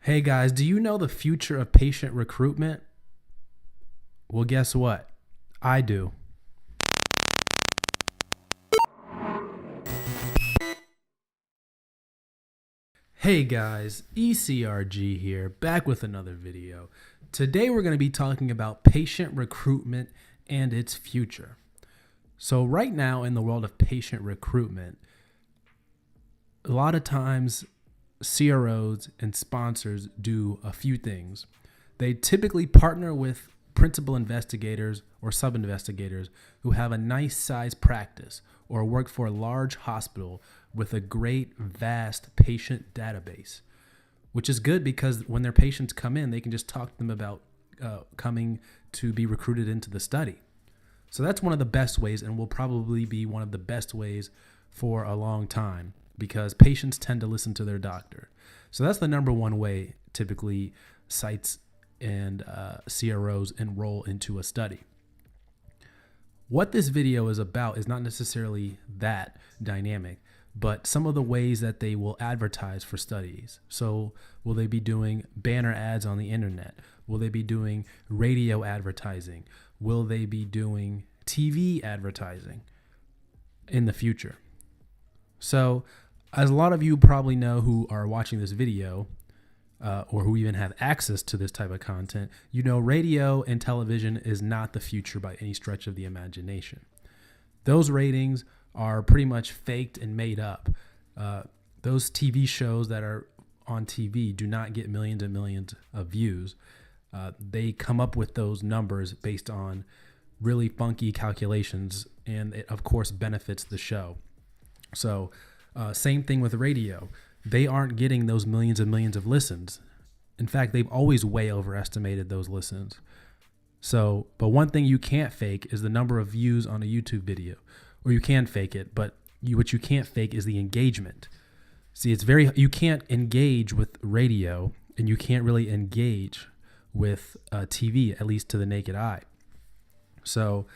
Hey guys, do you know the future of patient recruitment? Well, guess what? I do. Hey guys, ECRG here, back with another video. Today we're going to be talking about patient recruitment and its future. So right now in the world of patient recruitment, a lot of times CROs and sponsors do a few things. They typically partner with principal investigators or sub-investigators who have a nice size practice or work for a large hospital with a great, vast patient database, which is good because when their patients come in, they can just talk to them about coming to be recruited into the study. So that's one of the best ways and will probably be one of the best ways for a long time because patients tend to listen to their doctor. So that's the number one way typically sites and CROs enroll into a study. What this video is about is not necessarily that dynamic, but some of the ways that they will advertise for studies. So will they be doing banner ads on the internet? Will they be doing radio advertising? Will they be doing TV advertising in the future? So as a lot of you probably know who are watching this video, or who even have access to this type of content, you know radio and television is not the future by any stretch of the imagination. Those ratings are pretty much faked and made up. Those TV shows that are on TV do not get millions and millions of views. They come up with those numbers based on really funky calculations, and it, of course, benefits the show. So same thing with radio. They aren't getting those millions and millions of listens. In fact, they've always way overestimated those listens. So, but one thing you can't fake is the number of views on a YouTube video, or you can fake it, but what you can't fake is the engagement. See, you can't engage with radio and you can't really engage with TV, at least to the naked eye. So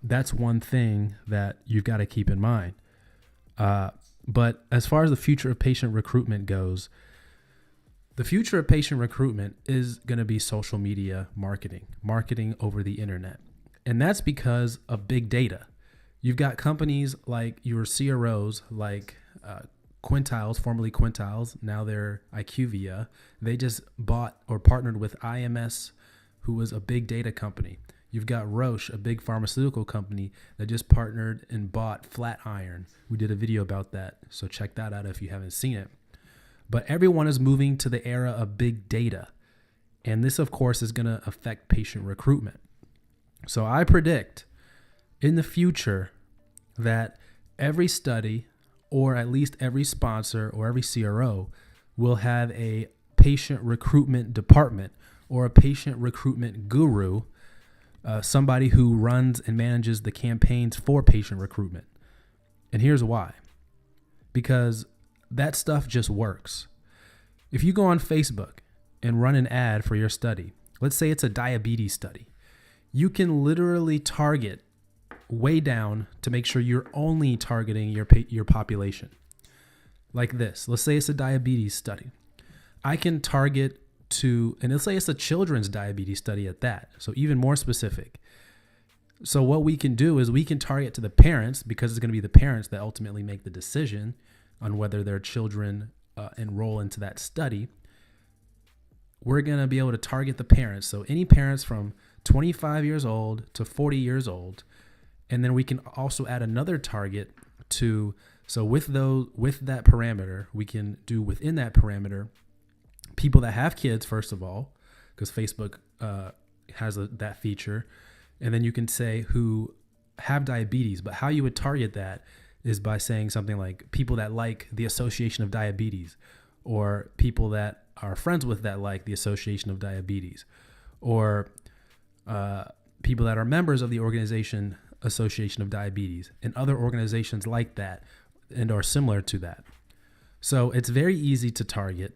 that's one thing that you've got to keep in mind. But as far as the future of patient recruitment goes, the future of patient recruitment is going to be social media marketing over the internet. And that's because of big data. You've got companies like your CROs, like Quintiles, formerly Quintiles, now they're IQVIA. They just bought or partnered with IMS, who was a big data company. You've got Roche, a big pharmaceutical company that just partnered and bought Flatiron. We did a video about that, so check that out if you haven't seen it. But everyone is moving to the era of big data, and this, of course, is going to affect patient recruitment. So I predict in the future that every study, or at least every sponsor or every CRO, will have a patient recruitment department or a patient recruitment guru, somebody who runs and manages the campaigns for patient recruitment. And here's why. Because that stuff just works. If you go on Facebook and run an ad for your study, let's say it's a diabetes study, you can literally target way down to make sure you're only targeting your population. Like this. Let's say it's a diabetes study. I can target and let's say it's a children's diabetes study at that. So even more specific. So what we can do is we can target to the parents, because it's going to be the parents that ultimately make the decision on whether their children enroll into that study. We're going to be able to target the parents. So any parents from 25 years old to 40 years old. And then we can also add another target with that parameter, we can do within that parameter people that have kids, first of all, because Facebook has that feature. And then you can say who have diabetes, but how you would target that is by saying something like people that like the Association of Diabetes, or people that are friends with that like the Association of Diabetes, or people that are members of the Association of Diabetes, and other organizations like that and are similar to that. So it's very easy to target.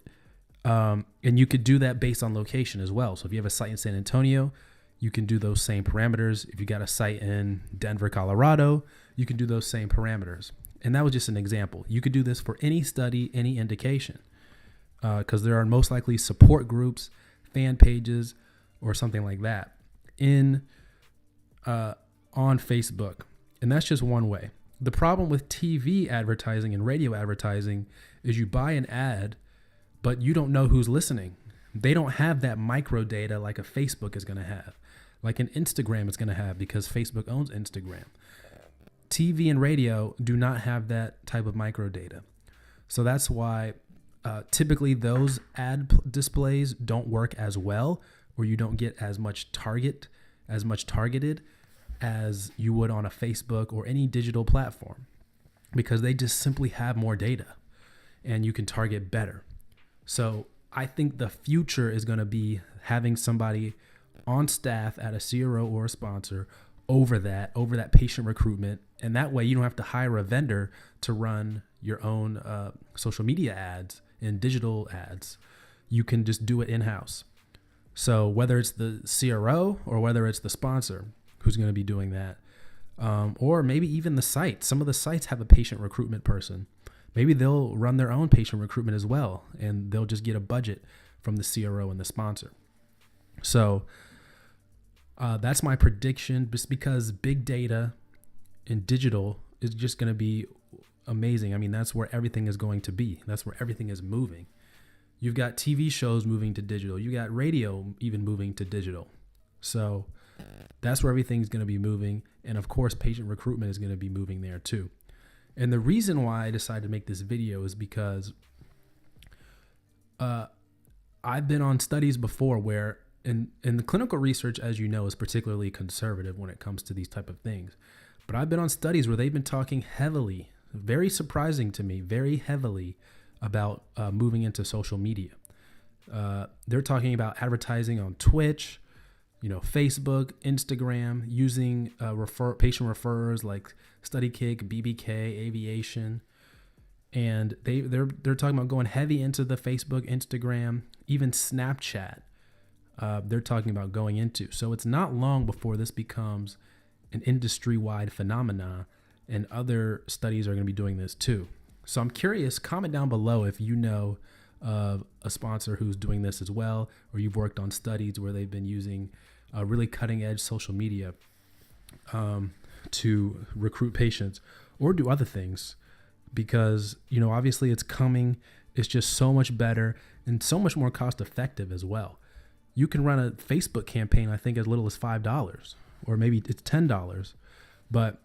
And you could do that based on location as well. So if you have a site in San Antonio, you can do those same parameters. If you got a site in Denver, Colorado, you can do those same parameters. And that was just an example. You could do this for any study, any indication. because there are most likely support groups, fan pages, or something like that on Facebook. And that's just one way. The problem with TV advertising and radio advertising is you buy an ad, but you don't know who's listening. They don't have that micro data like a Facebook is going to have, like an Instagram is going to have, because Facebook owns Instagram. TV and radio do not have that type of micro data. So that's why typically those ad displays don't work as well, or you don't get as much targeted as you would on a Facebook or any digital platform, because they just simply have more data and you can target better. So I think the future is going to be having somebody on staff at a CRO or a sponsor over that patient recruitment. And that way you don't have to hire a vendor to run your own social media ads and digital ads. You can just do it in-house. So whether it's the CRO or whether it's the sponsor who's going to be doing that, or maybe even the site. Some of the sites have a patient recruitment person. Maybe they'll run their own patient recruitment as well, and they'll just get a budget from the CRO and the sponsor. So that's my prediction, just because big data and digital is just going to be amazing. I mean, that's where everything is going to be. That's where everything is moving. You've got TV shows moving to digital. You got radio even moving to digital. So that's where everything's going to be moving. And of course, patient recruitment is going to be moving there too. And the reason why I decided to make this video is because I've been on studies before where in the clinical research, as you know, is particularly conservative when it comes to these type of things. But I've been on studies where they've been talking heavily, very surprising to me, very heavily about moving into social media. They're talking about advertising on Twitch, Facebook, Instagram, using patient referrers like StudyKick, BBK, Aviation. And they're talking about going heavy into the Facebook, Instagram, even Snapchat. They're talking about going into. So it's not long before this becomes an industry-wide phenomena, and other studies are going to be doing this too. So I'm curious, comment down below if you know of a sponsor who's doing this as well, or you've worked on studies where they've been using really cutting-edge social media to recruit patients or do other things, because obviously it's coming. It's just so much better and so much more cost-effective as well. You can run a Facebook campaign, I think, as little as $5, or maybe it's $10, but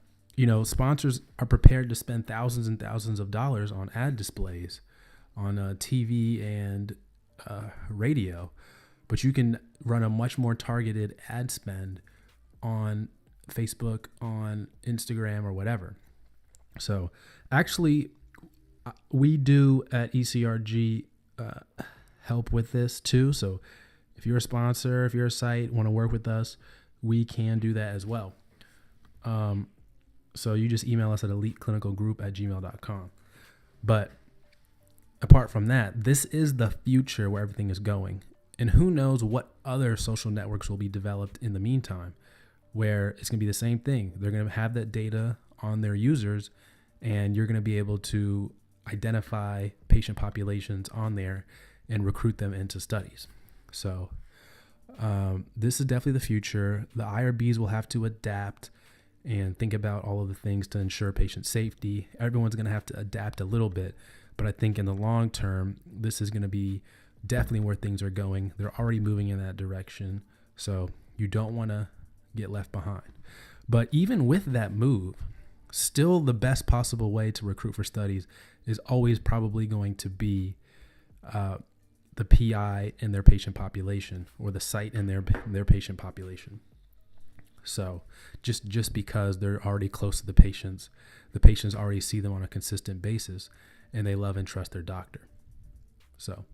sponsors are prepared to spend thousands and thousands of dollars on ad displays on TV and radio, but you can run a much more targeted ad spend on Facebook, on Instagram, or whatever. So actually, we do at ECRG help with this too. So if you're a sponsor, if you're a site, want to work with us, we can do that as well. So you just email us at eliteclinicalgroup@gmail.com. But apart from that, this is the future where everything is going. And who knows what other social networks will be developed in the meantime, where it's going to be the same thing. They're going to have that data on their users, and you're going to be able to identify patient populations on there and recruit them into studies. So this is definitely the future. The IRBs will have to adapt and think about all of the things to ensure patient safety. Everyone's going to have to adapt a little bit, but I think in the long term, this is going to be definitely where things are going. They're already moving in that direction, so you don't want to get left behind. But even with that move, still the best possible way to recruit for studies is always probably going to be the PI and their patient population, or the site and their patient population. So just because they're already close to the patients already see them on a consistent basis, and they love and trust their doctor. So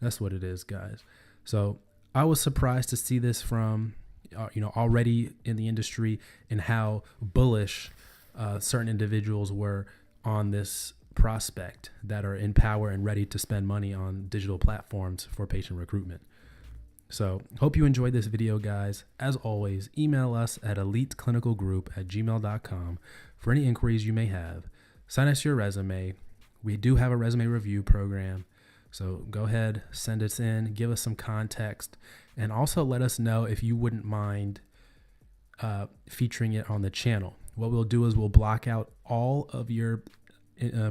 that's what it is, guys. So I was surprised to see this from, already in the industry, and how bullish certain individuals were on this prospect that are in power and ready to spend money on digital platforms for patient recruitment. So hope you enjoyed this video, guys. As always, email us at eliteclinicalgroup@gmail.com for any inquiries you may have. Send us your resume. We do have a resume review program, So go ahead, send us in, give us some context, and also let us know if you wouldn't mind featuring it on the channel. What we'll do is we'll block out all of your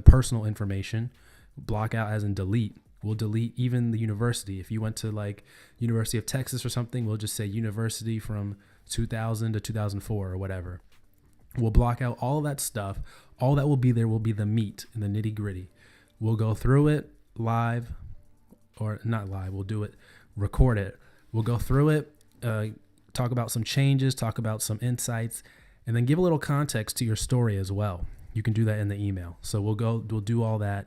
personal information, block out as in delete. We'll delete even the university. If you went to like University of Texas or something, we'll just say university from 2000 to 2004 or whatever. We'll block out all of that stuff. All that will be there will be the meat and the nitty gritty. We'll go through it live, or not live. We'll do it, record it. We'll go through it, talk about some changes, talk about some insights, and then give a little context to your story as well. You can do that in the email. So we'll do all that.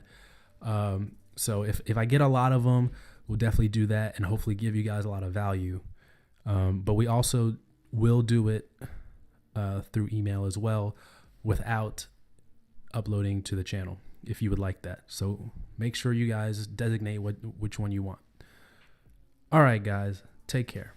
So if I get a lot of them, we'll definitely do that and hopefully give you guys a lot of value. But we also will do it through email as well without uploading to the channel if you would like that. So make sure you guys designate which one you want. All right, guys, take care.